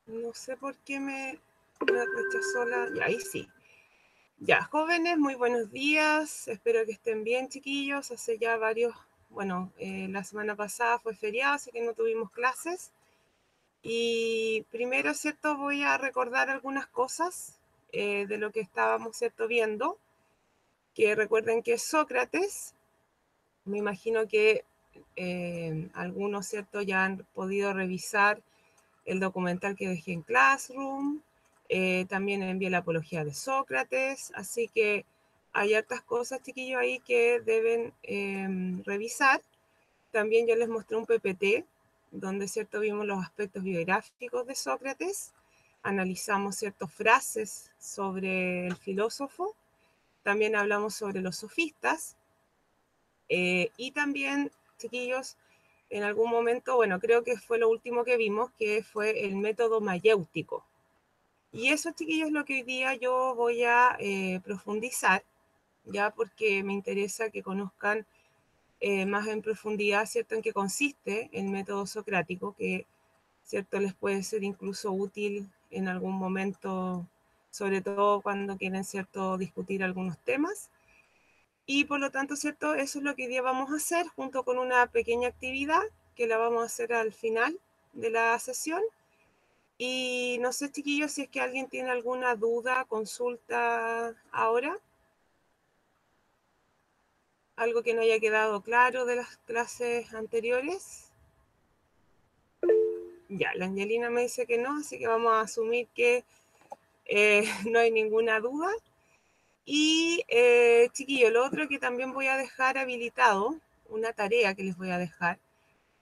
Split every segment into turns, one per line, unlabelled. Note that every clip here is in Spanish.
No sé por qué me rechazó la... Ya, ahí sí. Ya, jóvenes, muy buenos días. Espero que estén bien, chiquillos. Hace ya varios... Bueno, la semana pasada fue feriado, así que no tuvimos clases. Y primero, ¿cierto? Voy a recordar algunas cosas de lo que estábamos, ¿cierto? Viendo. Que recuerden que Sócrates, me imagino que algunos, ¿cierto? Ya han podido revisar el documental que dejé en Classroom, también envié la apología de Sócrates, así que hay hartas cosas, chiquillos, ahí que deben revisar. También yo les mostré un PPT, donde, cierto, vimos los aspectos biográficos de Sócrates, analizamos ciertas frases sobre el filósofo, también hablamos sobre los sofistas, y también, chiquillos, en algún momento, bueno, creo que fue lo último que vimos, que fue el método mayéutico. Y eso, chiquillos, es lo que hoy día yo voy a profundizar, ya porque me interesa que conozcan más en profundidad, ¿cierto?, en qué consiste el método socrático, que, ¿cierto?, les puede ser incluso útil en algún momento, sobre todo cuando quieren, ¿cierto?, discutir algunos temas. Y por lo tanto, ¿cierto? Eso es lo que hoy día vamos a hacer junto con una pequeña actividad que la vamos a hacer al final de la sesión. Y no sé, chiquillos, si es que alguien tiene alguna duda, consulta ahora, algo que no haya quedado claro de las clases anteriores. Ya, la Angelina me dice que no, así que vamos a asumir que no hay ninguna duda. Y chiquillos, lo otro que también voy a dejar habilitado, una tarea que les voy a dejar,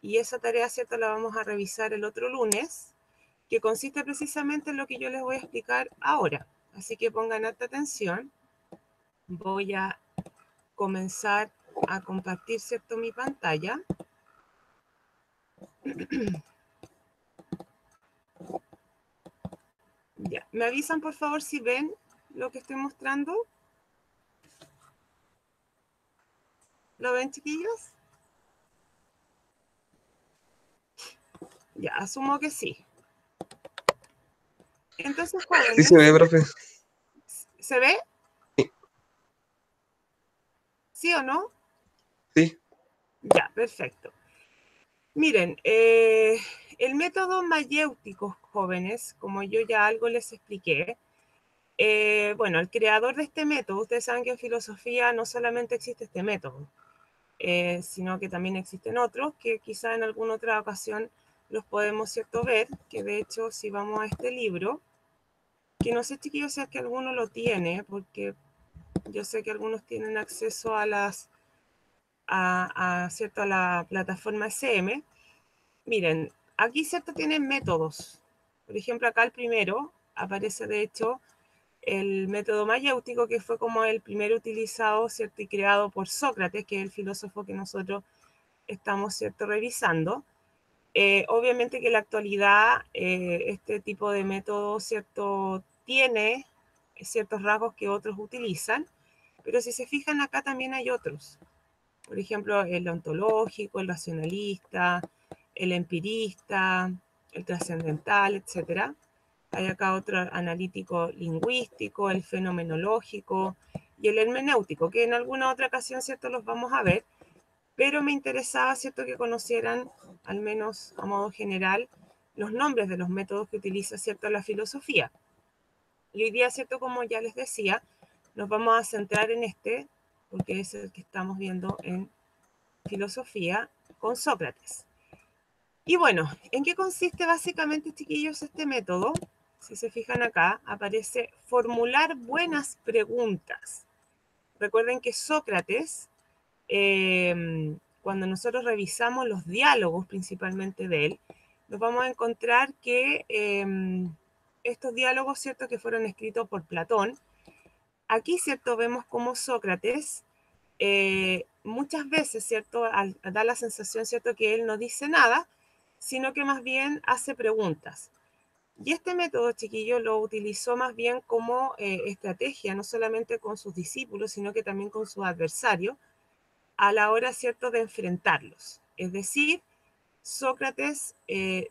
y esa tarea, ¿cierto?, la vamos a revisar el otro lunes, que consiste precisamente en lo que yo les voy a explicar ahora. Así que pongan alta atención. Voy a comenzar a compartir, ¿cierto?, mi pantalla. Ya, ¿me avisan por favor si ven lo que estoy mostrando? ¿Lo ven, chiquillos? Ya, asumo que sí. Entonces,
Sí se
jóvenes,
ve, profe.
¿se ve?
Sí,
¿Sí o no?
sí.
Ya, perfecto. Miren, el método mayéutico, jóvenes, como yo ya algo les expliqué, bueno, el creador de este método, ustedes saben que en filosofía no solamente existe este método, sino que también existen otros que quizá en alguna otra ocasión los podemos, ¿cierto?, ver, que de hecho si vamos a este libro, que no sé, chiquillos, si es que alguno lo tiene, porque yo sé que algunos tienen acceso a ¿cierto?, a la plataforma SM. Miren, aquí, ¿cierto?, tienen métodos. Por ejemplo, acá el primero aparece, de hecho, el método mayéutico, que fue como el primero utilizado, ¿cierto?, y creado por Sócrates, que es el filósofo que nosotros estamos, ¿cierto?, revisando. Obviamente que en la actualidad este tipo de método, ¿cierto?, tiene ciertos rasgos que otros utilizan, pero si se fijan acá también hay otros. Por ejemplo, el ontológico, el racionalista, el empirista, el trascendental, etc. Hay acá otro analítico lingüístico, el fenomenológico y el hermenéutico, que en alguna otra ocasión, ¿cierto?, los vamos a ver, pero me interesaba, ¿cierto?, que conocieran, al menos a modo general, los nombres de los métodos que utiliza, ¿cierto?, la filosofía. Y hoy día, ¿cierto?, como ya les decía, nos vamos a centrar en este, porque es el que estamos viendo en filosofía con Sócrates. Y bueno, ¿en qué consiste básicamente, chiquillos, este método? Si se fijan acá, aparece formular buenas preguntas. Recuerden que Sócrates, cuando nosotros revisamos los diálogos principalmente de él, nos vamos a encontrar que estos diálogos, ¿cierto?, que fueron escritos por Platón, aquí, ¿cierto?, vemos cómo Sócrates muchas veces, ¿cierto?, da la sensación, ¿cierto?, que él no dice nada, sino que más bien hace preguntas. Y este método, chiquillo, lo utilizó más bien como estrategia, no solamente con sus discípulos, sino que también con sus adversarios, a la hora, ¿cierto?, de enfrentarlos. Es decir, Sócrates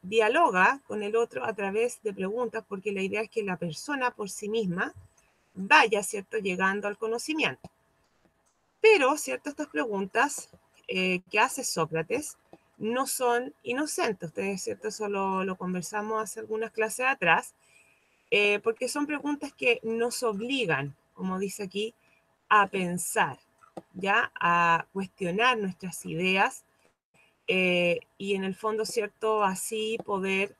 dialoga con el otro a través de preguntas, porque la idea es que la persona por sí misma vaya, ¿cierto?, llegando al conocimiento. Pero, ¿cierto?, estas preguntas que hace Sócrates no son inocentes. Ustedes, ¿cierto?, eso lo conversamos hace algunas clases atrás, porque son preguntas que nos obligan, como dice aquí, a pensar, ¿ya? A cuestionar nuestras ideas y en el fondo, ¿cierto?, así poder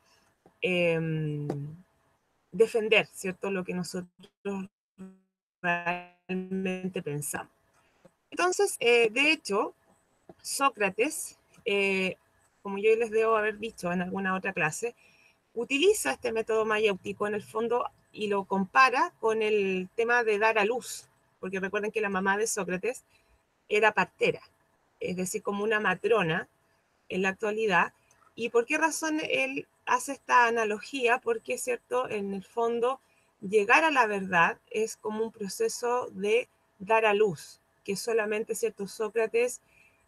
defender, ¿cierto?, lo que nosotros realmente pensamos. Entonces, de hecho, Sócrates, como yo les debo haber dicho en alguna otra clase, utiliza este método mayéutico en el fondo y lo compara con el tema de dar a luz, porque recuerden que la mamá de Sócrates era partera, es decir, como una matrona en la actualidad. ¿Y por qué razón él hace esta analogía? Porque, ¿cierto?, en el fondo, llegar a la verdad es como un proceso de dar a luz, que solamente, ¿cierto?, Sócrates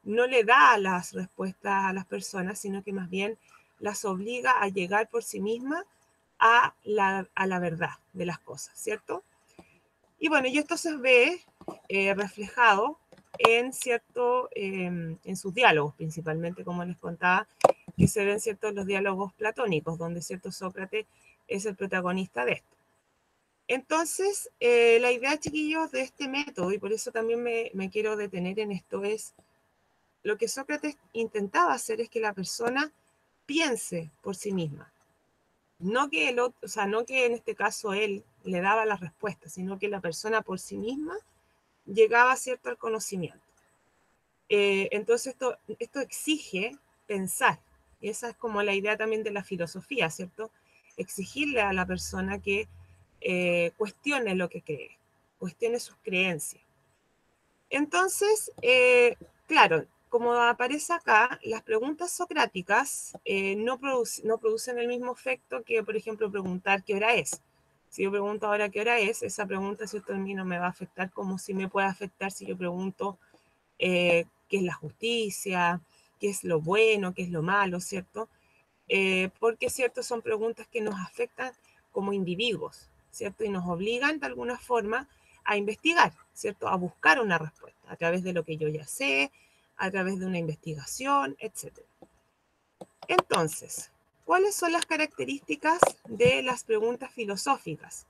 no le da las respuestas a las personas, sino que más bien las obliga a llegar por sí misma a la verdad de las cosas, ¿cierto? Y bueno, y esto se ve reflejado en en sus diálogos, principalmente, como les contaba, que se ven ciertos los diálogos platónicos, donde cierto Sócrates es el protagonista de esto. Entonces, la idea, chiquillos, de este método, y por eso también me quiero detener en esto, es lo que Sócrates intentaba hacer es que la persona piense por sí misma. No que el otro, o sea, no que en este caso él le daba la respuesta, sino que la persona por sí misma llegaba, ¿cierto?, al conocimiento. Entonces esto exige pensar, y esa es como la idea también de la filosofía, ¿cierto? Exigirle a la persona que cuestione lo que cree, cuestione sus creencias. Entonces, claro, como aparece acá, las preguntas socráticas no producen el mismo efecto que, por ejemplo, preguntar qué hora es. Si yo pregunto ahora qué hora es, esa pregunta, ¿cierto?, a mí no me va a afectar como si me puede afectar si yo pregunto qué es la justicia, qué es lo bueno, qué es lo malo, ¿cierto? Porque, ¿cierto?, son preguntas que nos afectan como individuos, ¿cierto? Y nos obligan de alguna forma a investigar, ¿cierto? A buscar una respuesta a través de lo que yo ya sé, a través de una investigación, etc. Entonces, ¿cuáles son las características de las preguntas filosóficas?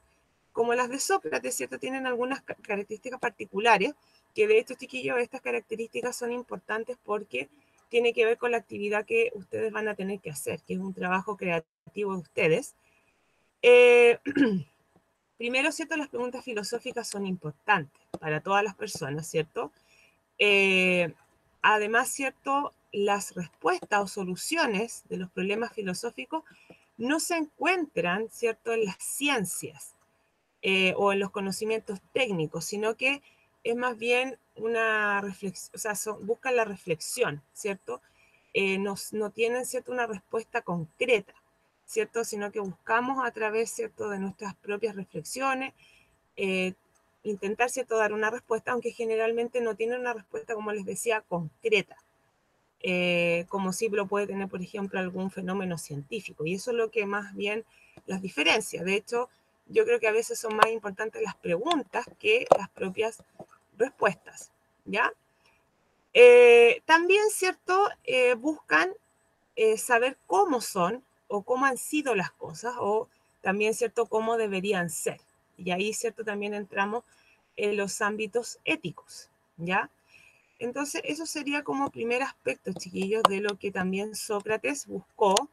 Como las de Sócrates, ¿cierto?, tienen algunas características particulares, que de hecho, chiquillos, estas características son importantes porque tiene que ver con la actividad que ustedes van a tener que hacer, que es un trabajo creativo de ustedes. Eh, Primero, ¿cierto?, las preguntas filosóficas son importantes para todas las personas, ¿cierto? Además, ¿cierto?, las respuestas o soluciones de los problemas filosóficos no se encuentran, ¿cierto?, en las ciencias o en los conocimientos técnicos, sino que es más bien una reflexión, o sea, buscan la reflexión, ¿cierto? No tienen, ¿cierto?, una respuesta concreta, ¿cierto? Sino que buscamos a través, ¿cierto?, de nuestras propias reflexiones, eh, intentar, ¿cierto?, dar una respuesta, aunque generalmente no tienen una respuesta, como les decía, concreta, como sí lo puede tener, por ejemplo, algún fenómeno científico. Y eso es lo que más bien las diferencia. De hecho, yo creo que a veces son más importantes las preguntas que las propias respuestas, ¿ya? También, ¿cierto?, buscan saber cómo son o cómo han sido las cosas o también, ¿cierto?, cómo deberían ser. Y ahí, ¿cierto?, también entramos en los ámbitos éticos, ¿ya? Entonces, eso sería como primer aspecto, chiquillos, de lo que también Sócrates buscó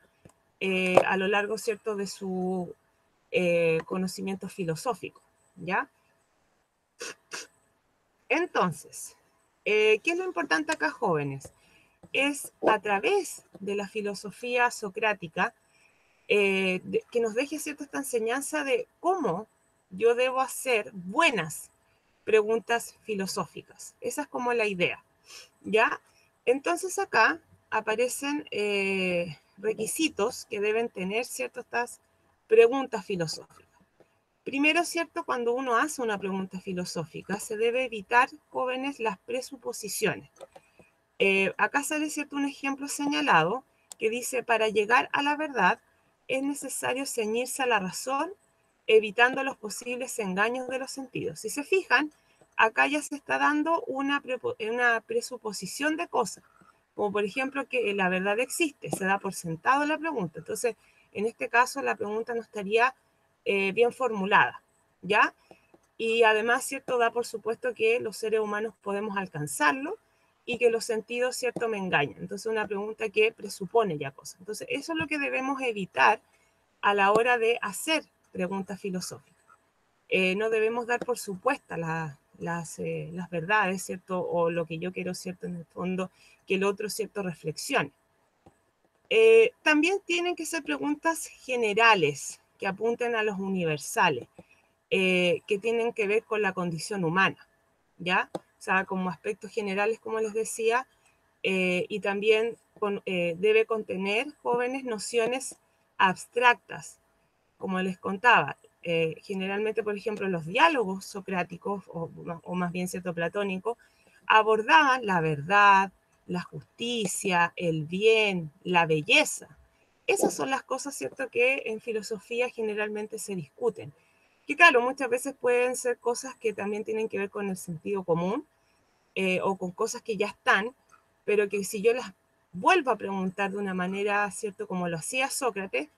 a lo largo, ¿cierto?, de su conocimiento filosófico, ¿ya? Entonces, ¿qué es lo importante acá, jóvenes? Es a través de la filosofía socrática que nos deje, ¿cierto?, esta enseñanza de cómo yo debo hacer buenas preguntas filosóficas. Esa es como la idea, ¿ya? Entonces acá aparecen requisitos que deben tener, ¿cierto?, estas preguntas filosóficas. Primero, ¿cierto?, cuando uno hace una pregunta filosófica, se debe evitar, jóvenes, las presuposiciones. Acá sale, ¿cierto?, un ejemplo señalado que dice, para llegar a la verdad es necesario ceñirse a la razón, evitando los posibles engaños de los sentidos. Si se fijan, acá ya se está dando una presuposición de cosas, como por ejemplo que la verdad existe, se da por sentado la pregunta. Entonces, en este caso, la pregunta no estaría bien formulada, ¿ya? Y además, ¿cierto? Da por supuesto que los seres humanos podemos alcanzarlo y que los sentidos, ¿cierto? Me engañan. Entonces, una pregunta que presupone ya cosas. Entonces, eso es lo que debemos evitar a la hora de hacer preguntas filosóficas. No debemos dar por supuesta las verdades, ¿cierto? O lo que yo quiero, ¿cierto? En el fondo, que el otro, ¿cierto? Reflexione. También tienen que ser preguntas generales que apunten a los universales, que tienen que ver con la condición humana, ¿ya? O sea, como aspectos generales, como les decía, y también debe contener, jóvenes, nociones abstractas, como les contaba. Generalmente, por ejemplo, los diálogos socráticos, o más bien cierto platónico, abordaban la verdad, la justicia, el bien, la belleza. Esas son las cosas, ¿cierto?, que en filosofía generalmente se discuten. Que claro, muchas veces pueden ser cosas que también tienen que ver con el sentido común, o con cosas que ya están, pero que si yo las vuelvo a preguntar de una manera, ¿cierto?, como lo hacía Sócrates,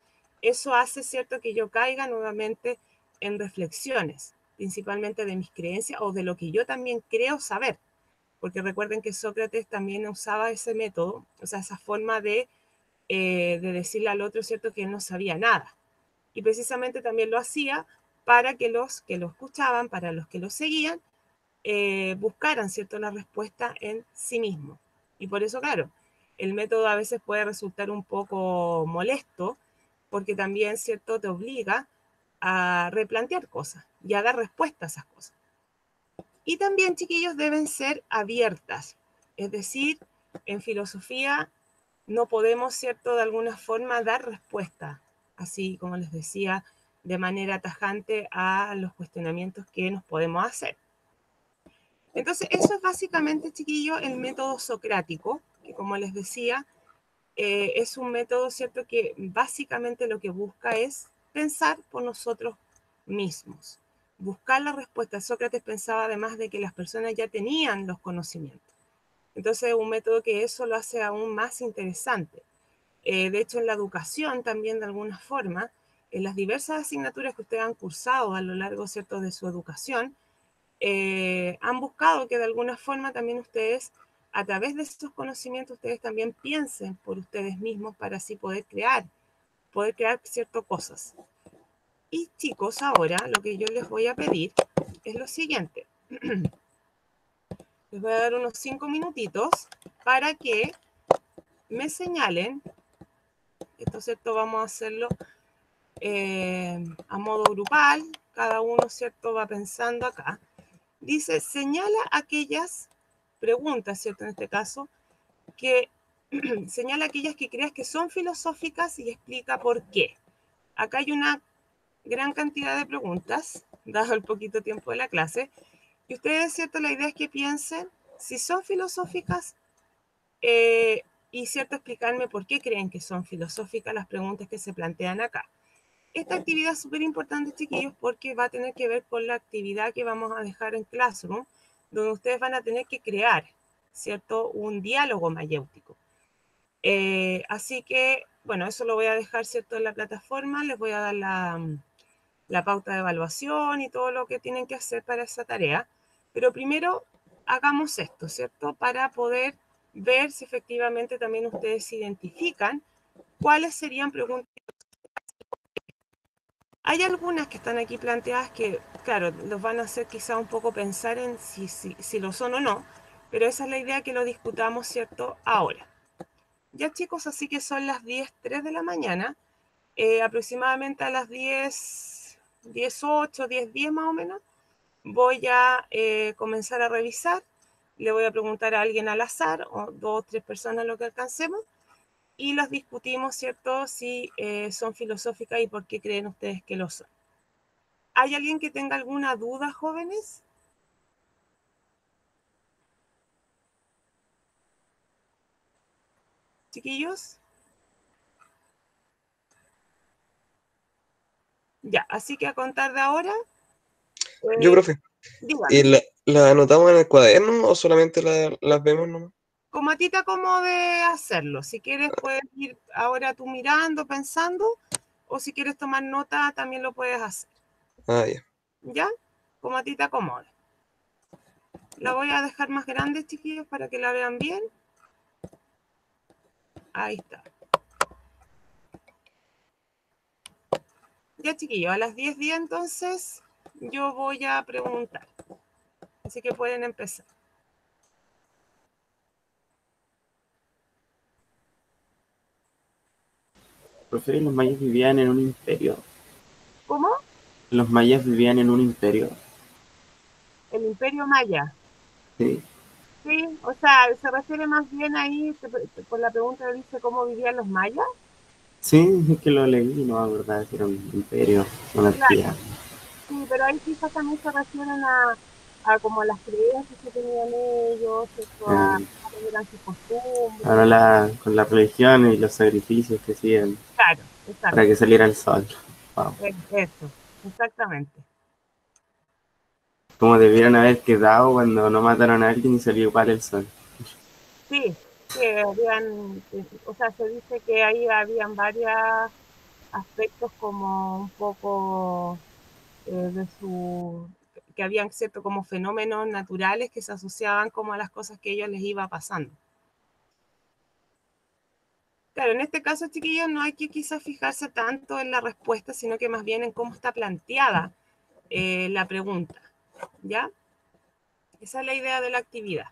eso hace, ¿cierto?, que yo caiga nuevamente en reflexiones, principalmente de mis creencias o de lo que yo también creo saber. Porque recuerden que Sócrates también usaba ese método, o sea, esa forma de decirle al otro, ¿cierto?, que él no sabía nada. Y precisamente también lo hacía para que los que lo escuchaban, para los que lo seguían, buscaran, ¿cierto?, la respuesta en sí mismo. Y por eso, claro, el método a veces puede resultar un poco molesto, porque también, ¿cierto?, te obliga a replantear cosas y a dar respuesta a esas cosas. Y también, chiquillos, deben ser abiertas. Es decir, en filosofía no podemos, ¿cierto?, de alguna forma dar respuesta, así como les decía, de manera tajante a los cuestionamientos que nos podemos hacer. Entonces, eso es básicamente, chiquillo, el método socrático, que como les decía, es un método, ¿cierto?, que básicamente lo que busca es pensar por nosotros mismos, buscar la respuesta. Sócrates pensaba además de que las personas ya tenían los conocimientos. Entonces, es un método que eso lo hace aún más interesante. De hecho, en la educación también, de alguna forma, en las diversas asignaturas que ustedes han cursado a lo largo, ¿cierto?, de su educación, han buscado que de alguna forma también ustedes, a través de estos conocimientos, ustedes también piensen por ustedes mismos para así poder crear ciertas cosas. Y chicos, ahora lo que yo les voy a pedir es lo siguiente. Les voy a dar unos 5 minutitos para que me señalen. Esto, ¿cierto? Vamos a hacerlo a modo grupal. Cada uno, ¿cierto?, va pensando acá. Dice, señala aquellas preguntas, ¿cierto? En este caso, que señala aquellas que creas que son filosóficas y explica por qué. Acá hay una gran cantidad de preguntas, dado el poquito tiempo de la clase, y ustedes, ¿cierto? La idea es que piensen si son filosóficas, y, ¿cierto?, explicarme por qué creen que son filosóficas las preguntas que se plantean acá. Esta actividad es súper importante, chiquillos, porque va a tener que ver con la actividad que vamos a dejar en Classroom, donde ustedes van a tener que crear, ¿cierto?, un diálogo mayéutico. Así que, bueno, eso lo voy a dejar, ¿cierto?, en la plataforma. Les voy a dar la pauta de evaluación y todo lo que tienen que hacer para esa tarea. Pero primero, hagamos esto, ¿cierto?, para poder ver si efectivamente también ustedes identifican cuáles serían preguntas. Hay algunas que están aquí planteadas que, claro, los van a hacer quizá un poco pensar en si lo son o no, pero esa es la idea, que lo discutamos, ¿cierto?, ahora. Ya, chicos, así que son las 10:03 de la mañana, aproximadamente a las 10:08, 10:10 más o menos, voy a comenzar a revisar. Le voy a preguntar a alguien al azar, o 2 o 3 personas, lo que alcancemos, y las discutimos, ¿cierto?, si son filosóficas y por qué creen ustedes que lo son. ¿Hay alguien que tenga alguna duda, jóvenes? Chiquillos. Ya, así que a contar de ahora,
Yo, profe,
dígame,
¿y la anotamos en el cuaderno o solamente las vemos nomás?
como a ti te acomode hacerlo. Si quieres, puedes ir ahora tú mirando, pensando, o si quieres tomar nota, también lo puedes hacer.
Ah, ya.
¿Ya? Como a ti te acomode. La voy a dejar más grande, chiquillos, para que la vean bien. Ahí está. Ya, chiquillos, a las 10:10 entonces yo voy a preguntar. Así que pueden empezar.
Profe, los mayas vivían en un imperio.
¿Cómo?
Los mayas vivían en un imperio.
El Imperio Maya.
Sí,
Sí, o sea, se refiere más bien ahí, por la pregunta que dice cómo vivían los mayas.
sí, es que lo leí, no, la verdad, que era un imperio,
Claro,
monarquía.
sí, pero ahí quizás también se refieren a como las creencias que tenían ellos, ¿cierto? A
Eh,
cuáles eran sus
Ahora
costumbres.
con la religión y los sacrificios que hacían
Claro,
para
exacto.
que saliera el sol. Wow.
Eso, exactamente.
Como debieron haber quedado cuando no mataron a alguien y salió igual el sol.
Sí, sí, habían, o sea, se dice que ahí habían varios aspectos como un poco de su, que habían cierto como fenómenos naturales que se asociaban como a las cosas que a ellos les iba pasando. Claro, en este caso, chiquillos, no hay que quizás fijarse tanto en la respuesta, sino que más bien en cómo está planteada la pregunta, ¿ya? Esa es la idea de la actividad.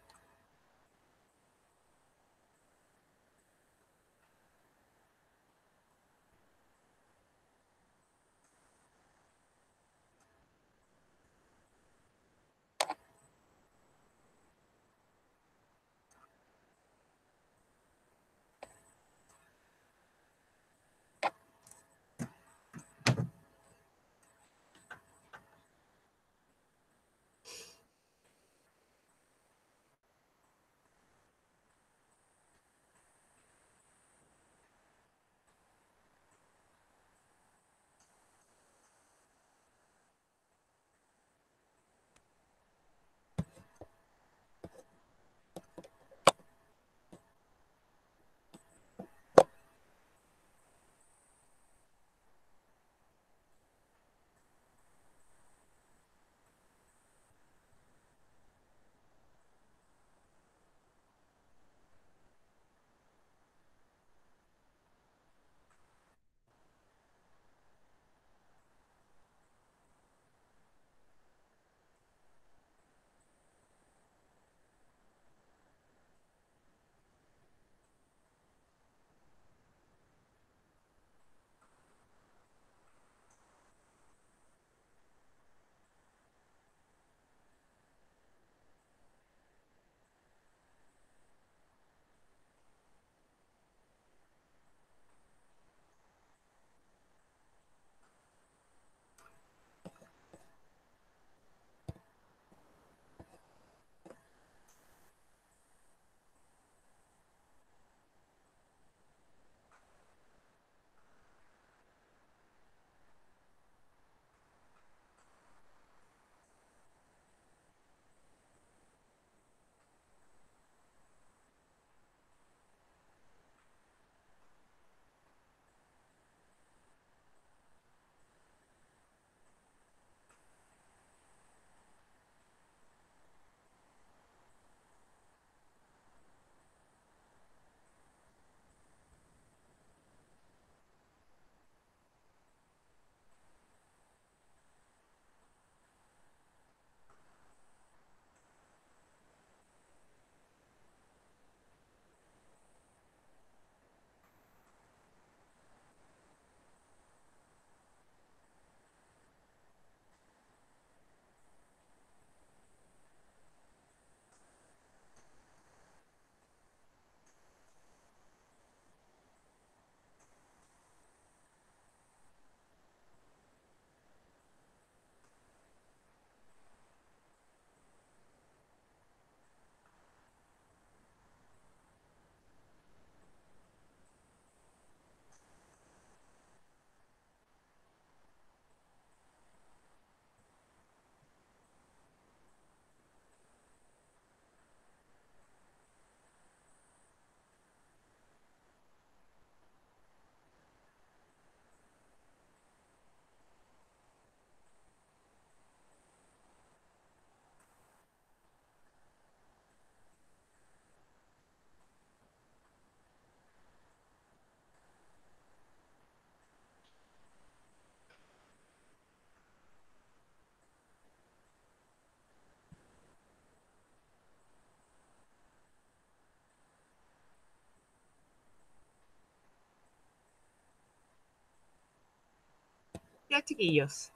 Ya, chiquillos,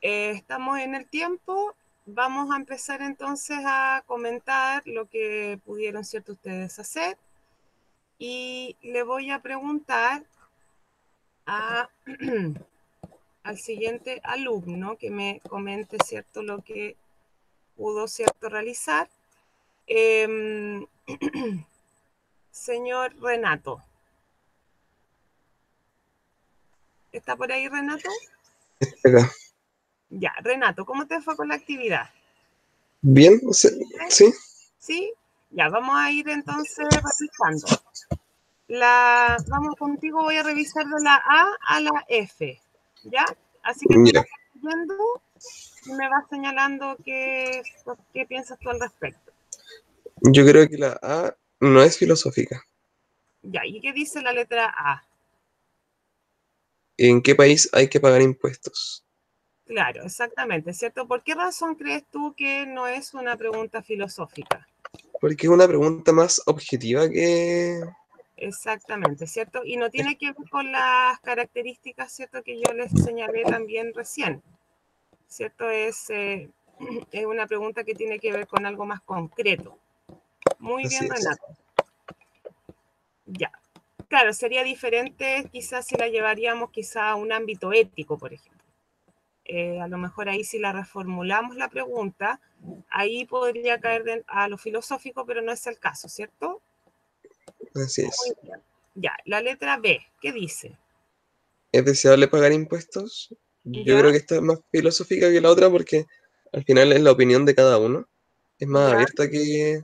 estamos en el tiempo. Vamos a empezar entonces a comentar lo que pudieron, ¿cierto?, ustedes hacer. Y le voy a preguntar a, al siguiente alumno que me comente, ¿cierto?, lo que pudo, ¿cierto?, realizar. Señor Renato. ¿Está por ahí, Renato?
Acá.
Ya, Renato, ¿cómo te fue con la actividad?
Bien, sí.
¿Sí? Ya, vamos a ir entonces revisando. Vamos contigo, voy a revisar de la A a la F, ¿ya? Así que tú
Ya.
vas viendo y me vas señalando qué piensas tú al respecto.
Yo creo que la A no es filosófica.
Ya, ¿y qué dice la letra A?
¿En qué país hay que pagar impuestos?
Claro, exactamente, ¿cierto? ¿Por qué razón crees tú que no es una pregunta filosófica?
Porque es una pregunta más objetiva que...
Exactamente, ¿cierto? Y no tiene que ver con las características, ¿cierto?, que yo les señalé también recién, ¿cierto? Es una pregunta que tiene que ver con algo más concreto. Muy
Así
bien,
es.
Renato. Ya. Claro, sería diferente quizás si la llevaríamos quizá a un ámbito ético, por ejemplo. A lo mejor ahí si la reformulamos la pregunta, ahí podría caer a lo filosófico, pero no es el caso, ¿cierto?
Así
Muy
es.
bien. Ya, la letra B, ¿qué dice?
¿Es deseable pagar impuestos? Yo
Ya,
creo que esta es más filosófica que la otra porque al final es la opinión de cada uno. Es más
ya.
abierta que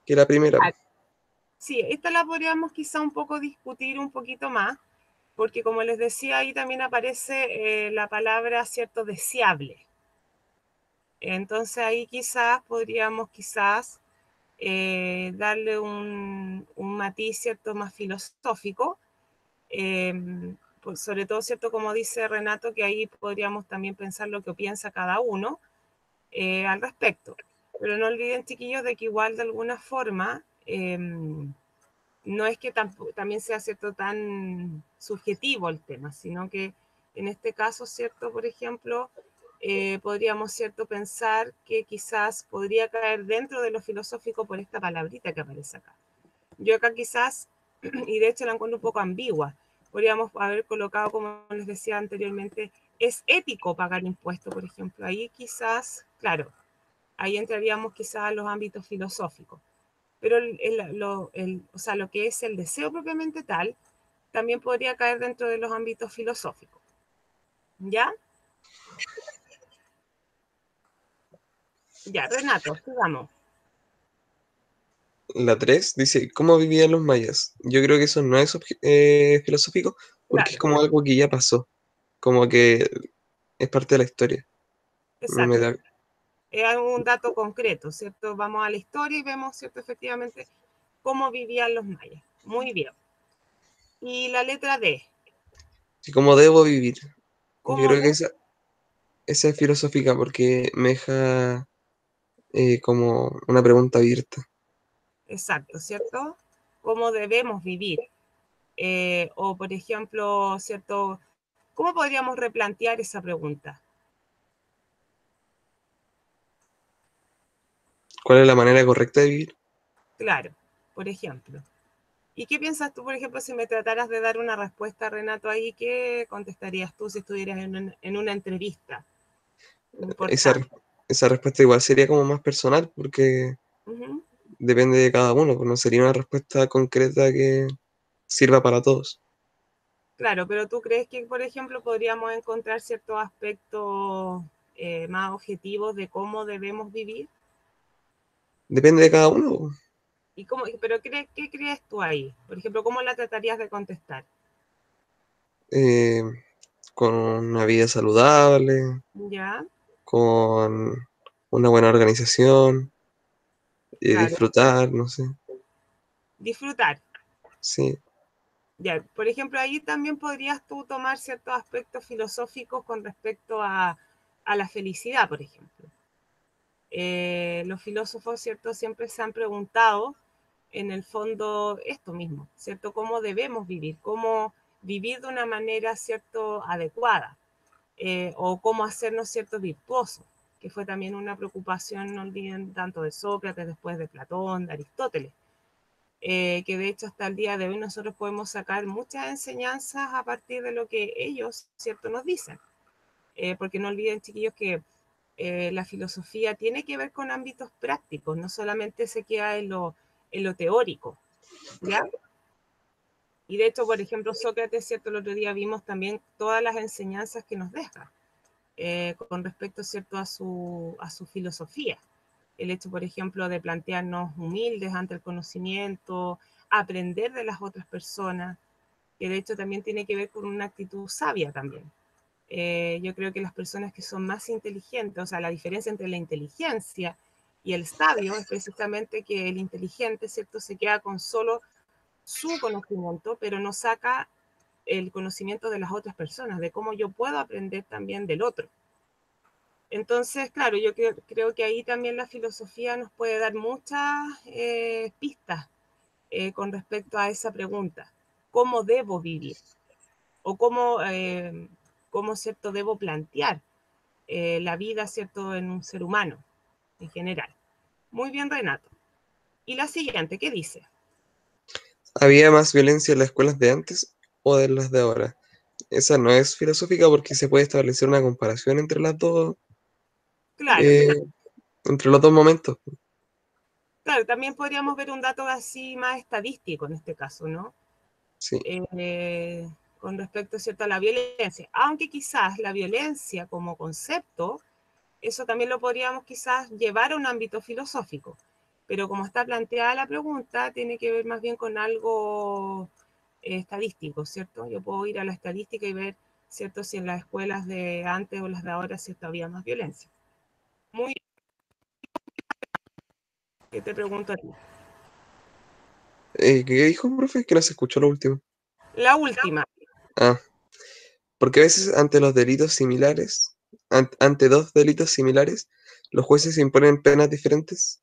la primera.
Ah, sí, esta la podríamos quizá un poco discutir un poquito más, porque como les decía, ahí también aparece la palabra, ¿cierto?, deseable. Entonces ahí quizás podríamos darle un matiz, ¿cierto?, más filosófico, pues sobre todo, ¿cierto?, como dice Renato, que ahí podríamos también pensar lo que piensa cada uno al respecto. Pero no olviden, chiquillos, de que igual de alguna forma no es que también sea, ¿cierto?, tan subjetivo el tema, sino que en este caso, ¿cierto?, por ejemplo, podríamos, ¿cierto?, pensar que quizás podría caer dentro de lo filosófico por esta palabrita que aparece acá. Yo acá quizás, y de hecho la encuentro un poco ambigua, podríamos haber colocado, como les decía anteriormente, es ético pagar impuestos, por ejemplo. Ahí quizás, claro, ahí entraríamos quizás a los ámbitos filosóficos. Pero o sea, lo que es el deseo propiamente tal, también podría caer dentro de los ámbitos filosóficos. ¿Ya? Ya, Renato, sigamos.
La 3 dice, ¿cómo vivían los mayas? Yo creo que eso no es filosófico porque es
Claro,
como algo que ya pasó, como que es parte de la historia. Me
exacto.
da,
Es un dato concreto, ¿cierto? Vamos a la historia y vemos, ¿cierto?, efectivamente, cómo vivían los mayas. Muy bien. Y la letra D,
sí, ¿cómo debo vivir? Yo
¿cómo
creo
de?
que esa es filosófica porque me deja como una pregunta abierta.
Exacto, ¿cierto? ¿Cómo debemos vivir? O, por ejemplo, ¿cierto? ¿Cómo podríamos replantear esa pregunta?
¿Cuál es la manera correcta de vivir?
Claro, por ejemplo. ¿Y qué piensas tú, por ejemplo, si me trataras de dar una respuesta, Renato, ahí? ¿Qué contestarías tú si estuvieras en una entrevista
Esa,
importante?
esa respuesta igual sería como más personal porque
Ujú.
depende de cada uno, pues no sería una respuesta concreta que sirva para todos.
Claro, pero ¿tú crees que, por ejemplo, podríamos encontrar ciertos aspectos más objetivos de cómo debemos vivir?
Depende de cada uno, pues.
Pero ¿qué crees tú ahí? Por ejemplo, ¿cómo la tratarías de contestar?
Eh, con una vida saludable,
Ya,
con una buena organización,
claro.
disfrutar, no sé,
Disfrutar.
sí,
Ya, por ejemplo, ahí también podrías tú tomar ciertos aspectos filosóficos con respecto a la felicidad, por ejemplo. Los filósofos, ¿cierto?, siempre se han preguntado, en el fondo, esto mismo, ¿cierto? ¿Cómo debemos vivir? ¿Cómo vivir de una manera, ¿cierto?, adecuada? o cómo hacernos, ¿cierto?, virtuosos, que fue también una preocupación, no olviden, tanto de Sócrates, después de Platón, de Aristóteles, que de hecho hasta el día de hoy nosotros podemos sacar muchas enseñanzas a partir de lo que ellos, ¿cierto?, nos dicen. Porque no olviden, chiquillos, que la filosofía tiene que ver con ámbitos prácticos, no solamente se queda en lo teórico, ¿ya? Y de hecho, por ejemplo, Sócrates, ¿cierto? El otro día vimos también todas las enseñanzas que nos deja con respecto, ¿cierto?, a su filosofía. El hecho, por ejemplo, de plantearnos humildes ante el conocimiento, aprender de las otras personas, que de hecho también tiene que ver con una actitud sabia también. Yo creo que las personas que son más inteligentes, o sea, la diferencia entre la inteligencia y el sabio es precisamente que el inteligente, ¿cierto?, se queda con solo su conocimiento, pero no saca el conocimiento de las otras personas, de cómo yo puedo aprender también del otro. Entonces, claro, yo creo que ahí también la filosofía nos puede dar muchas pistas con respecto a esa pregunta. ¿Cómo debo vivir? O cómo, ¿cierto?, debo plantear la vida, ¿cierto?, en un ser humano en general. Muy bien, Renato. Y la siguiente, ¿qué dice?
¿Había más violencia en las escuelas de antes o de las de ahora? Esa no es filosófica porque se puede establecer una comparación entre las dos,
Claro,
eh, entre los dos momentos.
claro, también podríamos ver un dato así más estadístico en este caso, ¿no?
Sí.
Con respecto, ¿cierto?, a la violencia. Aunque quizás la violencia como concepto, eso también lo podríamos quizás llevar a un ámbito filosófico. Pero como está planteada la pregunta, tiene que ver más bien con algo estadístico, ¿cierto? Yo puedo ir a la estadística y ver, ¿cierto?, si en las escuelas de antes o las de ahora, ¿cierto?, había más violencia. Muy bien, ¿qué te pregunto a ti?
¿Qué dijo, profe? Que no se escuchó lo último.
La última,
Ah, porque a veces ante los delitos similares, ante dos delitos similares, los jueces imponen penas diferentes.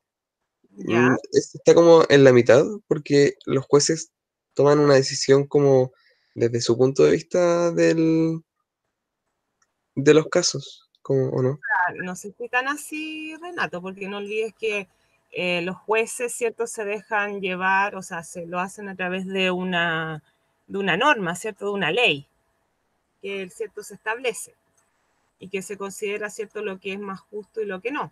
ya.
Este está como en la mitad, porque los jueces toman una decisión como desde su punto de vista de los casos, como, ¿o no?
No sé si tan así, Renato, porque no olvides que los jueces, ¿cierto?, se dejan llevar, o sea, se lo hacen a través de una norma, ¿cierto?, de una ley, que, ¿cierto?, se establece y que se considera, ¿cierto?, lo que es más justo y lo que no.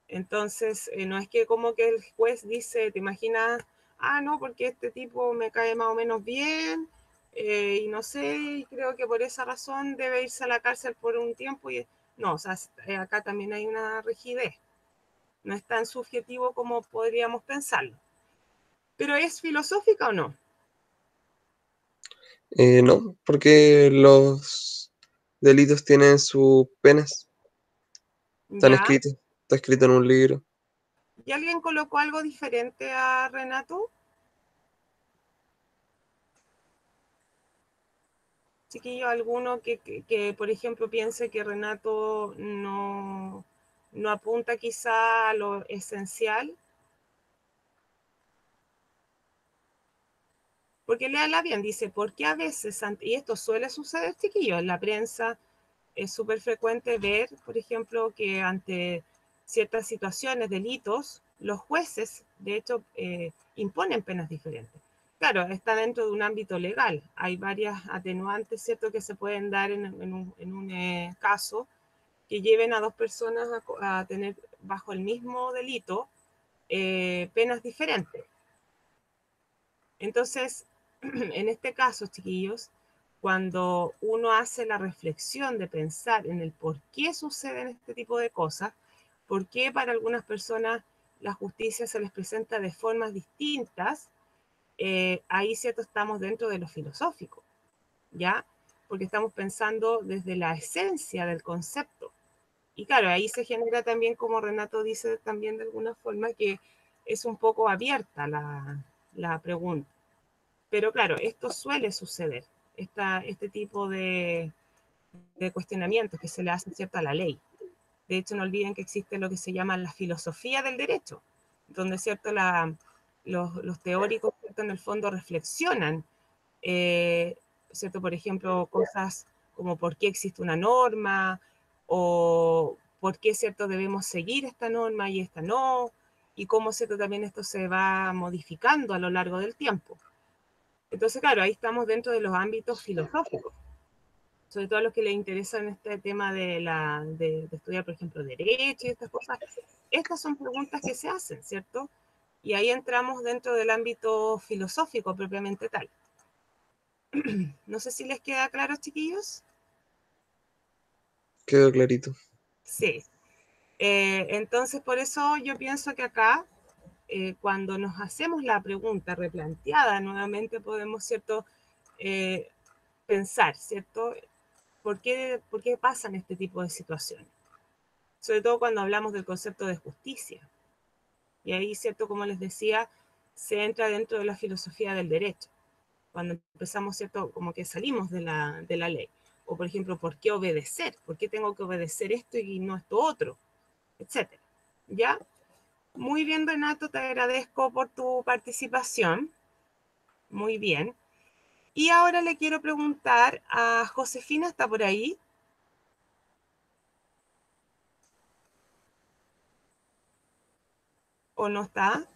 Entonces, no es que como que el juez dice, te imaginas, no, porque este tipo me cae más o menos bien, y no sé, y creo que por esa razón debe irse a la cárcel por un tiempo. No, o sea, acá también hay una rigidez. No es tan subjetivo como podríamos pensarlo. ¿Pero es filosófica o no?
No, porque los delitos tienen sus penas, están
Ya.
escritos, está escrito en un libro.
¿Y alguien colocó algo diferente a Renato? Chiquillo, alguno que, por ejemplo, piense que Renato no apunta quizá a lo esencial, porque léala bien, dice, porque a veces, y esto suele suceder, chiquillo, en la prensa es súper frecuente ver, por ejemplo, que ante ciertas situaciones, delitos, los jueces, de hecho, imponen penas diferentes. Claro, está dentro de un ámbito legal. Hay varias atenuantes, ¿cierto?, que se pueden dar en un caso que lleven a dos personas a tener bajo el mismo delito penas diferentes. Entonces, en este caso, chiquillos, cuando uno hace la reflexión de pensar en el por qué suceden este tipo de cosas, por qué para algunas personas la justicia se les presenta de formas distintas, ahí cierto estamos dentro de lo filosófico, ¿ya? Porque estamos pensando desde la esencia del concepto. Y claro, ahí se genera también, como Renato dice también de alguna forma, que es un poco abierta la pregunta. Pero claro, esto suele suceder, este tipo de cuestionamientos que se le hacen, ¿cierto?, a la ley. De hecho, no olviden que existe lo que se llama la filosofía del derecho, donde, ¿cierto?, los teóricos, ¿cierto?, en el fondo reflexionan, ¿cierto?, por ejemplo, cosas como por qué existe una norma, o por qué, ¿cierto?, debemos seguir esta norma y esta no, y cómo, ¿cierto?, también esto se va modificando a lo largo del tiempo. Entonces, claro, ahí estamos dentro de los ámbitos filosóficos, sobre todo a los que les interesan este tema de estudiar, por ejemplo, derecho y estas cosas. Estas son preguntas que se hacen, ¿cierto? Y ahí entramos dentro del ámbito filosófico propiamente tal. No sé si les queda claro, chiquillos.
Quedó clarito.
Sí. Entonces, por eso yo pienso que acá, cuando nos hacemos la pregunta replanteada, nuevamente podemos, ¿cierto?, pensar, ¿cierto?, ¿por qué pasan este tipo de situaciones? Sobre todo cuando hablamos del concepto de justicia. Y ahí, ¿cierto?, como les decía, se entra dentro de la filosofía del derecho. Cuando empezamos, ¿cierto?, como que salimos de la ley. O, por ejemplo, ¿por qué obedecer? ¿Por qué tengo que obedecer esto y no esto otro? Etcétera. ¿Ya? Muy bien, Renato, te agradezco por tu participación. Muy bien. Y ahora le quiero preguntar a Josefina, ¿está por ahí? ¿O no está?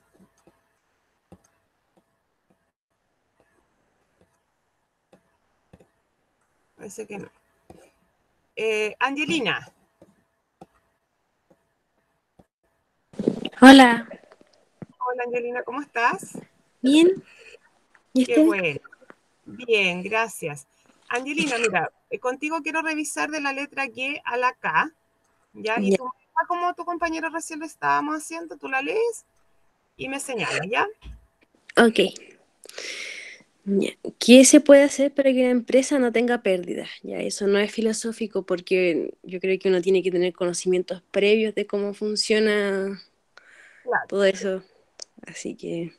Parece que no. Angelina.
Hola,
Hola, Angelina, ¿cómo estás?
¿bien? ¿Y
Qué
usted?
bueno. Bien, gracias. Angelina, mira, contigo quiero revisar de la letra G a la K, ¿ya? Y
Ya,
tú, como tu compañero recién lo estábamos haciendo, tú la lees y me señalas, ¿ya?
ok. Ya. ¿Qué se puede hacer para que una empresa no tenga pérdidas? Ya, eso no es filosófico porque yo creo que uno tiene que tener conocimientos previos de cómo funciona
Claro,
todo eso. Así que,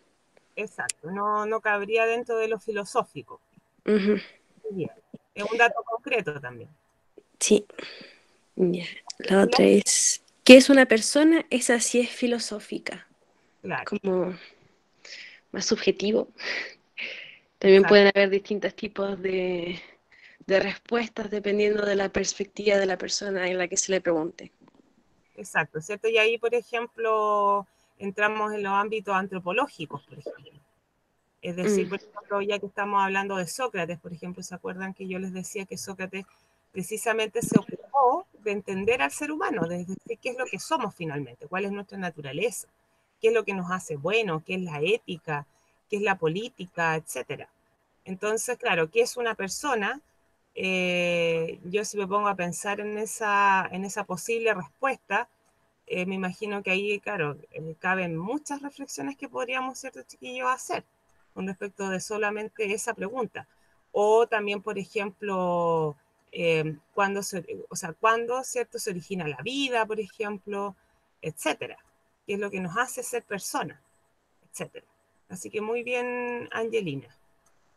exacto. No, no cabría dentro de lo filosófico.
ujú,
Muy bien. Es un dato concreto también.
sí. Ya. La
Y la-
otra es, ¿qué es una persona? Esa sí es filosófica,
Claro,
como más subjetivo. También
exacto,
pueden haber distintos tipos de respuestas dependiendo de la perspectiva de la persona en la que se le pregunte.
exacto, ¿cierto? Y ahí, por ejemplo, entramos en los ámbitos antropológicos, por ejemplo. Es decir,
Mm,
por ejemplo, ya que estamos hablando de Sócrates, por ejemplo, ¿se acuerdan que yo les decía que Sócrates precisamente se ocupó de entender al ser humano, de decir qué es lo que somos finalmente, cuál es nuestra naturaleza, qué es lo que nos hace bueno, qué es la ética, qué es la política, etcétera? Entonces, claro, ¿qué es una persona? Yo si me pongo a pensar en esa posible respuesta, me imagino que ahí, claro, caben muchas reflexiones que podríamos, ciertos chiquillos, hacer con respecto de solamente esa pregunta. O también, por ejemplo, cuándo, ¿cierto?, se origina la vida, por ejemplo, etcétera. ¿Qué es lo que nos hace ser personas? Etcétera. Así que muy bien, Angelina.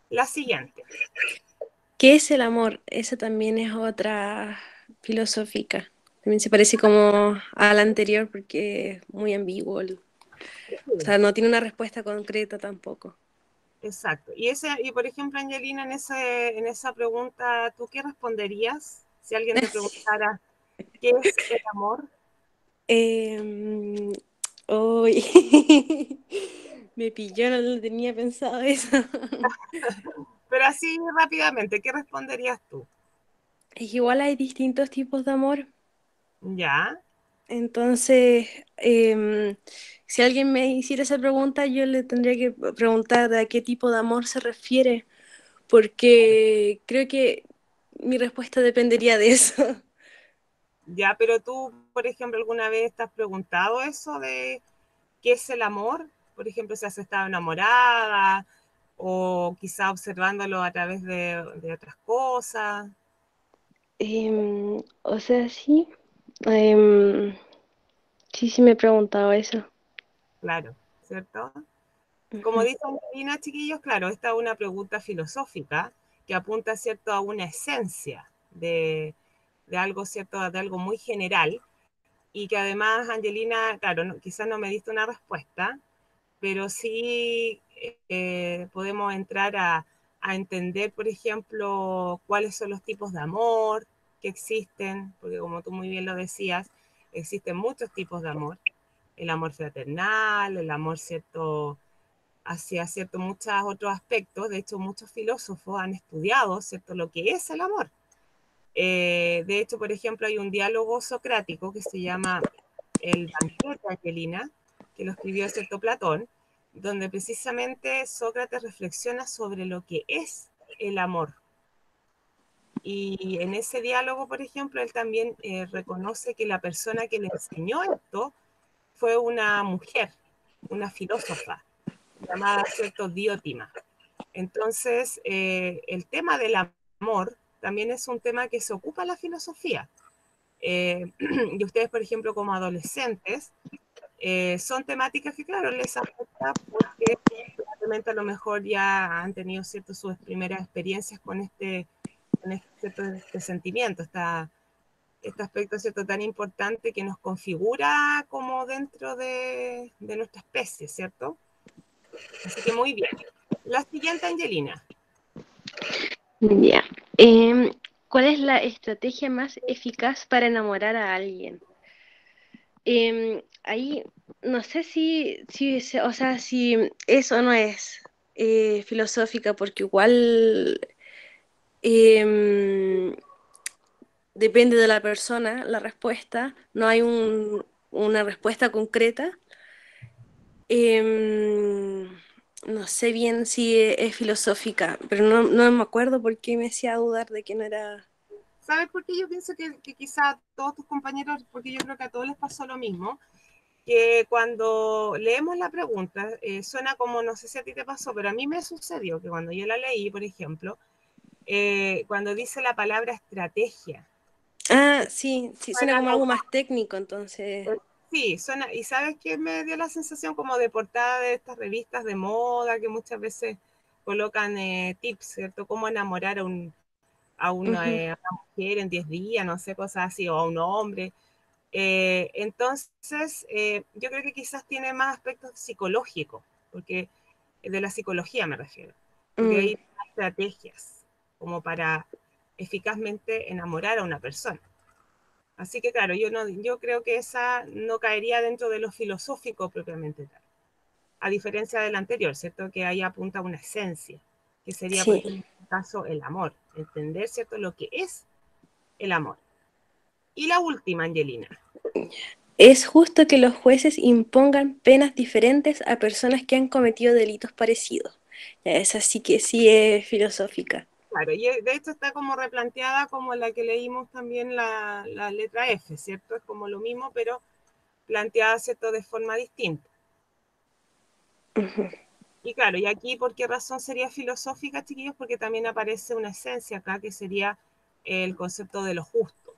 La siguiente.
¿qué es el amor? Esa también es otra filosófica. También se parece como a la anterior porque es muy ambiguo. O
Sí,
sea, no tiene una respuesta concreta tampoco.
exacto. Y por ejemplo, Angelina, en esa pregunta, ¿tú qué responderías si alguien te preguntara qué es el amor?
Eh, Uy, me pilló, no lo tenía pensado eso.
Pero así rápidamente, ¿qué responderías tú?
Es que igual hay distintos tipos de amor.
¿Ya?
Entonces, si alguien me hiciera esa pregunta, yo le tendría que preguntar a qué tipo de amor se refiere, porque creo que mi respuesta dependería de eso.
¿Ya? Pero tú, por ejemplo, ¿alguna vez te has preguntado eso de qué es el amor? Por ejemplo, si has estado enamorada o quizá observándolo a través de otras cosas.
O sea, sí. Em, sí, sí me he preguntado eso.
Claro, ¿cierto? Como
Ujú.
dice Angelina, chiquillos, claro, esta es una pregunta filosófica que apunta, ¿cierto?, a una esencia de algo, ¿cierto?, de algo muy general y que además, Angelina, claro, quizás no me diste una respuesta, pero sí podemos entrar a entender, por ejemplo, cuáles son los tipos de amor que existen, porque como tú muy bien lo decías, existen muchos tipos de amor. El amor fraternal, el amor, ¿cierto?, hacia, ¿cierto?, muchos otros aspectos. De hecho, muchos filósofos han estudiado, ¿cierto?, lo que es el amor. De hecho, por ejemplo, hay un diálogo socrático que se llama El banquete, Angelina, que lo escribió, ¿cierto?, Platón, donde precisamente Sócrates reflexiona sobre lo que es el amor. Y en ese diálogo, por ejemplo, él también reconoce que la persona que le enseñó esto fue una mujer, una filósofa, llamada, ¿cierto?, Diótima. Entonces, el tema del amor también es un tema que se ocupa en la filosofía. Y ustedes, por ejemplo, como adolescentes, son temáticas que, claro, les afecta porque probablemente a lo mejor ya han tenido, ¿cierto?, sus primeras experiencias con ¿cierto?, este sentimiento, este aspecto, ¿cierto?, tan importante que nos configura como dentro de nuestra especie, ¿cierto? Así que muy bien. La siguiente, Angelina.
Ya. ¿Cuál es la estrategia más eficaz para enamorar a alguien? Ahí no sé o sea, si eso no es filosófica, porque igual em, depende de la persona, la respuesta, no hay una respuesta concreta. Em, no sé bien si es filosófica, pero no me acuerdo por qué me hacía dudar de que no era...
¿Sabes por qué yo pienso que quizá a todos tus compañeros, porque yo creo que a todos les pasó lo mismo, que cuando leemos la pregunta, suena como, no sé si a ti te pasó, pero a mí me sucedió que cuando yo la leí, por ejemplo, cuando dice la palabra estrategia,
Ah, sí, sí, suena
suena
como algo
como,
más técnico, entonces...
sí, suena, y ¿sabes qué me dio la sensación como de portada de estas revistas de moda que muchas veces colocan tips, ¿cierto? Cómo enamorar
Ujú.
a una mujer en 10 días, no sé, cosas así, o a un hombre. Entonces, yo creo que quizás tiene más aspectos psicológicos, porque de la psicología me refiero, porque
Mm,
hay estrategias como para eficazmente enamorar a una persona. Así que claro, yo creo que esa no caería dentro de lo filosófico propiamente tal, a diferencia del anterior, ¿cierto? Que ahí apunta a una esencia, que sería, por ejemplo,
sí.
en este caso, el amor, entender, ¿cierto?, lo que es el amor. Y la última, Angelina.
Es justo que los jueces impongan penas diferentes a personas que han cometido delitos parecidos. Ya, esa sí que sí es filosófica.
Claro, y de hecho está como replanteada como la que leímos también la letra F, ¿cierto? Es como lo mismo, pero planteada, ¿cierto?, de forma distinta.
Ujú.
Y claro, y aquí, ¿por qué razón sería filosófica, chiquillos? Porque también aparece una esencia acá que sería el concepto de lo justo.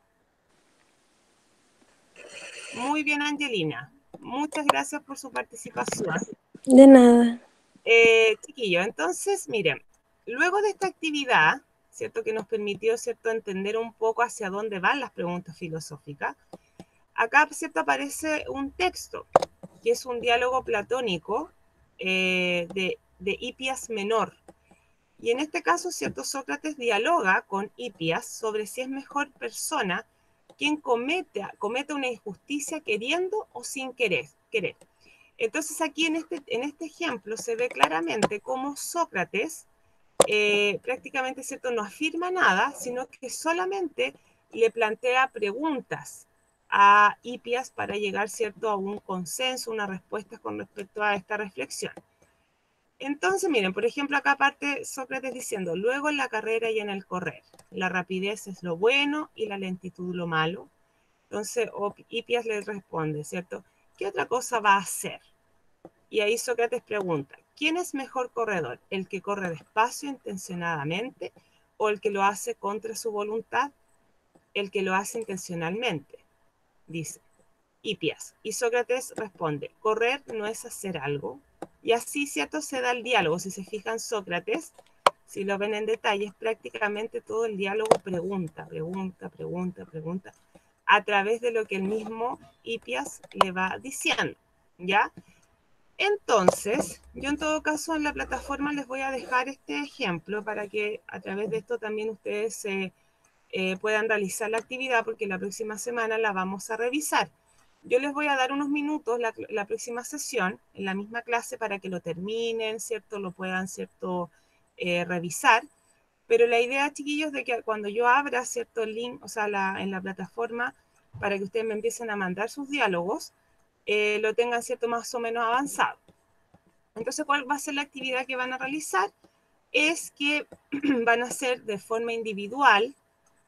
Muy bien, Angelina. Muchas gracias por su participación.
De nada.
Chiquillos, entonces, miren, luego de esta actividad, ¿cierto?, que nos permitió, ¿cierto?, entender un poco hacia dónde van las preguntas filosóficas, acá, ¿cierto?, aparece un texto, que es un diálogo platónico de Hipias Menor. Y en este caso, ¿cierto?, Sócrates dialoga con Hipias sobre si es mejor persona quien comete una injusticia queriendo o sin querer. Entonces aquí en este ejemplo se ve claramente cómo Sócrates prácticamente, ¿cierto?, no afirma nada, sino que solamente le plantea preguntas a Hipias para llegar, ¿cierto?, a un consenso, una respuesta con respecto a esta reflexión. Entonces, miren, por ejemplo, acá parte Sócrates diciendo, luego en la carrera y en el correr, la rapidez es lo bueno y la lentitud lo malo. Entonces, Hipias le responde, ¿cierto? ¿Qué otra cosa va a hacer? Y ahí Sócrates pregunta, ¿quién es mejor corredor? ¿El que corre despacio intencionadamente o el que lo hace contra su voluntad? El que lo hace intencionalmente, dice Hipias. Y Sócrates responde, correr no es hacer algo. Y así, ¿cierto?, se da el diálogo. Si se fijan, Sócrates, si lo ven en detalle, prácticamente todo el diálogo pregunta, a través de lo que el mismo Hipias le va diciendo, ¿ya? Entonces, yo en todo caso en la plataforma les voy a dejar este ejemplo para que a través de esto también ustedes puedan realizar la actividad, porque la próxima semana la vamos a revisar. Yo les voy a dar unos minutos la próxima sesión en la misma clase para que lo terminen, ¿cierto? Lo puedan, ¿cierto? Revisar. Pero la idea, chiquillos, de que cuando yo abra, ¿cierto? El link, o sea, en la plataforma, para que ustedes me empiecen a mandar sus diálogos, lo tengan, ¿cierto? Más o menos avanzado. Entonces, ¿cuál va a ser la actividad que van a realizar? Es que van a hacer de forma individual.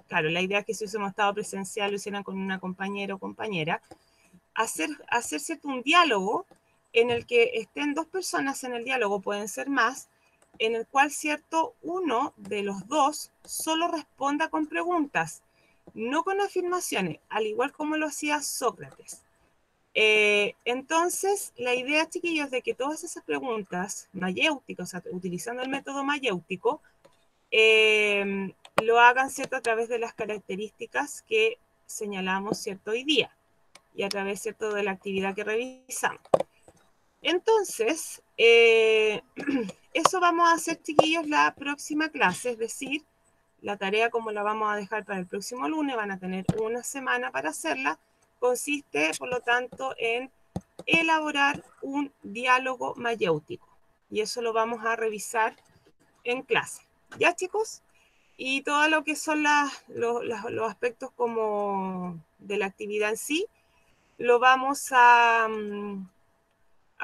Claro, la idea es que si hubiésemos estado presencial, lo hicieran con una compañera o compañera, hacer ¿cierto? Un diálogo en el que estén dos personas en el diálogo, pueden ser más, en el cual, ¿cierto? Uno de los dos solo responda con preguntas, no con afirmaciones, al igual como lo hacía Sócrates. Entonces, la idea, chiquillos, de que todas esas preguntas mayéuticas, o sea, utilizando el método mayéutico, lo hagan, ¿cierto? A través de las características que señalamos, ¿cierto? Hoy día y a través, ¿cierto? De la actividad que revisamos. Entonces, eso vamos a hacer, chiquillos, la próxima clase, es decir, la tarea como la vamos a dejar para el próximo lunes, van a tener una semana para hacerla, consiste, por lo tanto, en elaborar un diálogo mayéutico. Y eso lo vamos a revisar en clase. ¿Ya, chicos? Y todo lo que son los aspectos como de la actividad en sí, lo vamos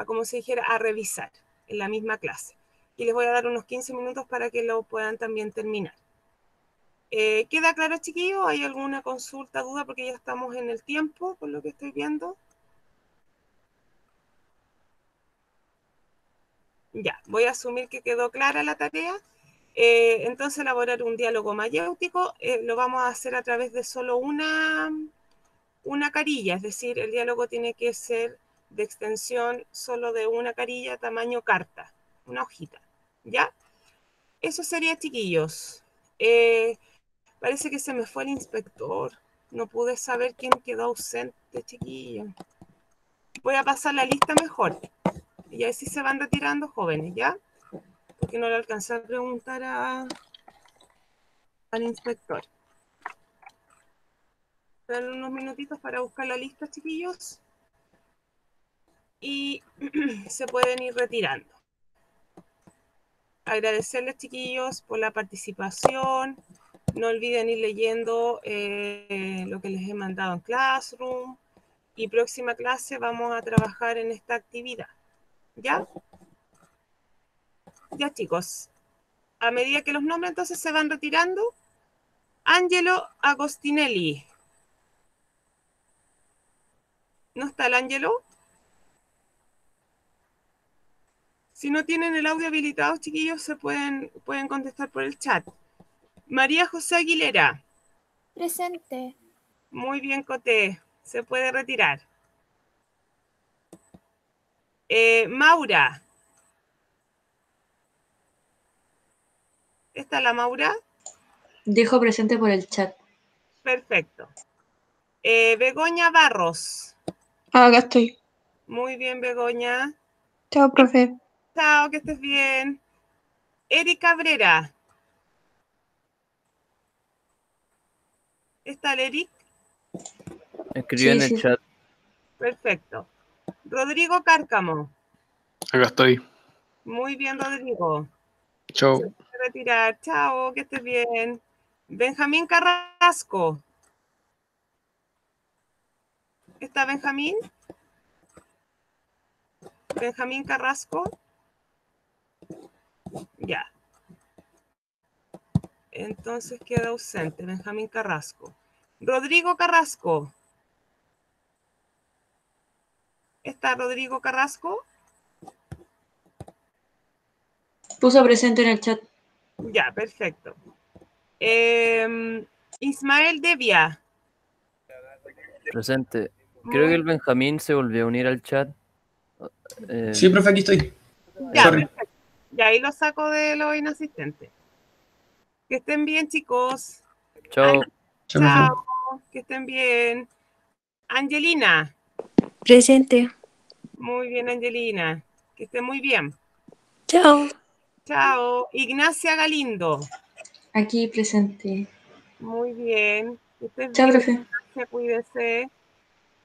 como se dijera, a revisar en la misma clase. Y les voy a dar unos 15 minutos para que lo puedan también terminar. ¿Queda claro, chiquillos? ¿Hay alguna consulta, duda? Porque ya estamos en el tiempo, por lo que estoy viendo. Ya, voy a asumir que quedó clara la tarea. Entonces, elaborar un diálogo mayéutico lo vamos a hacer a través de solo una carilla, es decir, el diálogo tiene que ser de extensión solo de una carilla, tamaño carta, una hojita, ¿ya? Eso sería, chiquillos. Parece que se me fue el inspector. No pude saber quién quedó ausente, chiquillos. Voy a pasar la lista mejor. Y así se van retirando jóvenes, ¿ya? Porque no le alcancé a preguntar al inspector. Dar unos minutitos para buscar la lista, chiquillos. Y se pueden ir retirando. Agradecerles, chiquillos, por la participación. No olviden ir leyendo lo que les he mandado en Classroom. Y próxima clase vamos a trabajar en esta actividad. ¿Ya? Ya, chicos. A medida que los nombres entonces se van retirando. Angelo Agostinelli. ¿No está el Angelo? Si no tienen el audio habilitado, chiquillos, se pueden contestar por el chat. María José Aguilera.
Presente.
Muy bien, Coté. Se puede retirar. Maura. ¿Está la Maura?
Dijo presente por el chat.
Perfecto. Begoña Barros.
Acá estoy.
Muy bien, Begoña.
Chao, profe.
Chao, que estés bien. Erika Cabrera. ¿Está el Eric?
Escribió en el chat.
Perfecto. Rodrigo Cárcamo.
Acá estoy.
Muy bien, Rodrigo.
Chao.
Se puede retirar. Chao, que estés bien. Benjamín Carrasco. ¿Está Benjamín? Benjamín Carrasco. Ya. Entonces queda ausente Benjamín Carrasco. Rodrigo Carrasco. ¿Está Rodrigo Carrasco?
Puso presente en el chat.
Ya, perfecto. Ismael Devia.
Presente. Creo que el Benjamín se volvió a unir al chat.
Sí, profe, aquí estoy.
Ya,
Sorry.
perfecto. Ya ahí lo saco de los inasistentes. Que estén bien, chicos.
Chao.
Chao, profe.
Chao. Que estén bien. Angelina.
Presente.
Muy bien, Angelina. Que esté muy bien.
Chao.
Chao. Ignacia Galindo.
Aquí presente.
Muy bien. Que estés
Chao,
bien,
profe.
Ignacia, cuídese.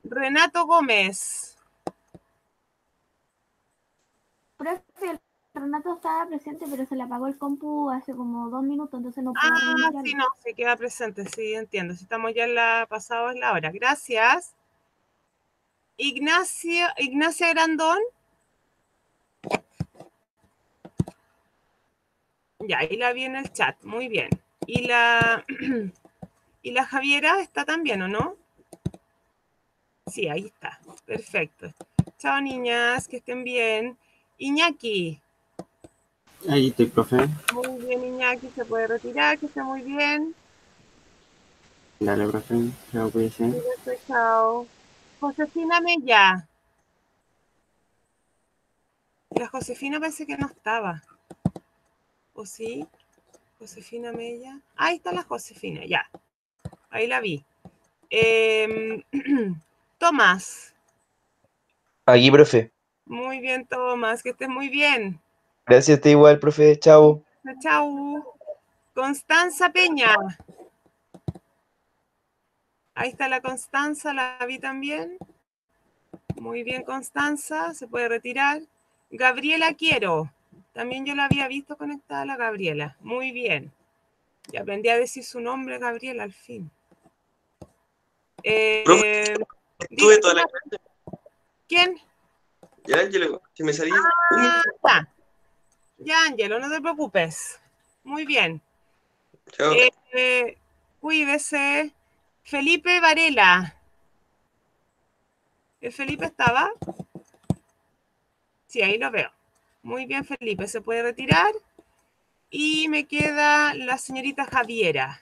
Renato Gómez.
Profe, Renato estaba presente, pero se le apagó el compu hace como 2 minutos, entonces no puedo reiniciarlo.
Sí, no, se queda presente, sí, entiendo. Si estamos ya en la pasada es la hora. Gracias. Ignacia Grandón. Ya, ahí la vi en el chat, muy bien. Y la Javiera está también, ¿o no? Sí, ahí está, perfecto. Chao, niñas, que estén bien. Iñaki.
Ahí estoy, profe.
Muy bien, Iñaki, se puede retirar, que esté muy bien.
Dale, profe. Chao, cuídese.
Cuídate, chao. Josefina Mella. La Josefina parece que no estaba. ¿O sí? Josefina Mella. Ahí está la Josefina, ya. Ahí la vi. Tomás.
Aquí, profe.
Muy bien, Tomás, que estés muy bien.
Gracias, te igual, profe. Chao.
Chau. Constanza Peña. Ahí está la Constanza, la vi también. Muy bien, Constanza, se puede retirar. Gabriela Quiero. También yo la había visto conectada a la Gabriela. Muy bien. Y aprendí a decir su nombre, Gabriela, al fin.
Estuve toda la clase.
¿Quién?
Ya, Ángelo, que me salí.
Ya, Ángelo, no te preocupes. Muy bien.
Chao.
Cuídese. Felipe Varela. ¿El Felipe estaba? Sí, ahí lo veo. Muy bien, Felipe, se puede retirar. Y me queda la señorita Javiera.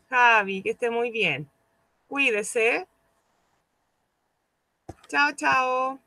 Javi, que esté muy bien. Cuídese. Chao, chao.